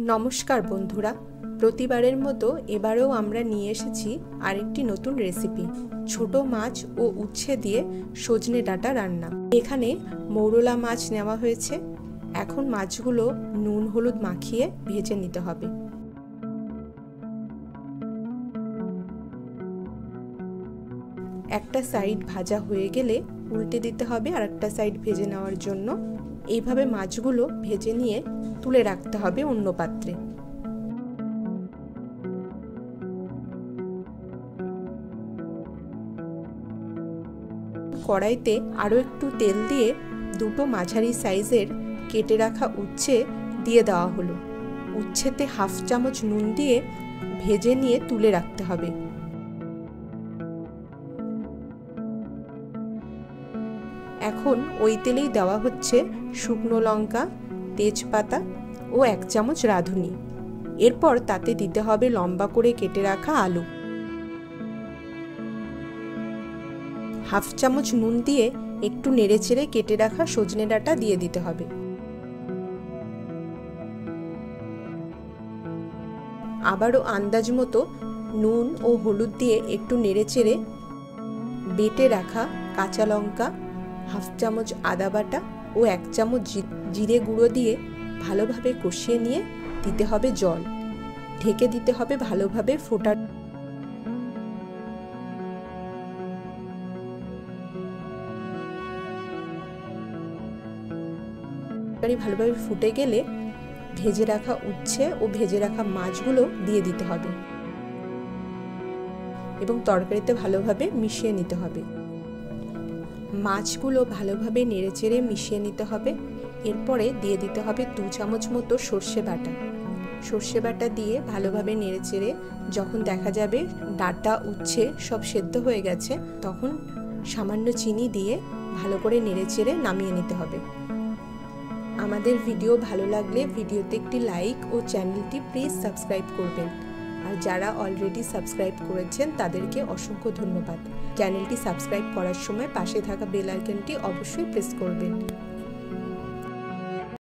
নমস্কার বন্ধুরা, প্রতিবারের মতো এবারেও আমরা নিয়ে এসেছি আরেকটি নতুন রেসিপি। ছোট মাছ ও উচ্ছে দিয়ে সজনে ডাঁটা রান্না। এখানে মৌরলা মাছ নেওয়া হয়েছে। এখন মাছগুলো নুন হলুদ মাখিয়ে ভেজে নিতে হবে। একটা সাইড ভাজা হয়ে গেলে উল্টে দিতে হবে আর একটা সাইড ভেজে নেওয়ার জন্য। এইভাবে মাছগুলো ভেজে নিয়ে তুলে রাখতে হবে অন্য পাত্রে। কড়াইতে আরও একটু তেল দিয়ে দুটো মাঝারি সাইজের কেটে রাখা উচ্ছে দিয়ে দেওয়া হলো। উচ্ছেতে হাফ চামচ নুন দিয়ে ভেজে নিয়ে তুলে রাখতে হবে। এখন ওই তেলেই দেওয়া হচ্ছে শুকনো লঙ্কা, তেজপাতা ও 1 চামচ রাঁধুনি। এরপর তাতে দিতে হবে লম্বা করে কেটে রাখা আলু। হাফ চামচ নুন দিয়ে একটু নেড়েচেড়ে কেটে রাখা সজনে ডাঁটা দিয়ে দিতে হবে। আবারও আন্দাজ মতো নুন ও হলুদ দিয়ে একটু নেড়েচেড়ে বেটে রাখা কাঁচা লঙ্কা, হাফ চামচ আদা বাটা ও 1 চামচ জিরে গুঁড়ো দিয়ে ভালোভাবে কষিয়ে নিয়ে দিতে হবে জল। ঢেকে দিতে হবে ভালোভাবে ফোটার। ভালোভাবে ফুটে গেলে ভেজে রাখা উচ্ছে ও ভেজে রাখা মাছগুলো দিয়ে দিতে হবে এবং তরকারিতে ভালোভাবে মিশিয়ে নিতে হবে। মাছগুলো ভালোভাবে নেড়েচেড়ে মিশিয়ে নিতে হবে। এরপরে দিয়ে দিতে হবে 2 চামচ মতো সর্ষে বাটা। সর্ষে বাটা দিয়ে ভালোভাবে নেড়েচেড়ে যখন দেখা যাবে ডাঁটা উচ্ছে সব সেদ্ধ হয়ে গেছে, তখন সামান্য চিনি দিয়ে ভালো করে নেড়েচেড়ে নামিয়ে নিতে হবে। আমাদের ভিডিও ভালো লাগলে ভিডিওতে একটি লাইক ও চ্যানেলটি প্লিজ সাবস্ক্রাইব করবেন। আর যারা অলরেডি সাবস্ক্রাইব করেছেন তাদেরকে অসংখ্য ধন্যবাদ। চ্যানেলটি সাবস্ক্রাইব করার সময় পাশে থাকা বেল আইকনটি অবশ্যই প্রেস করবেন।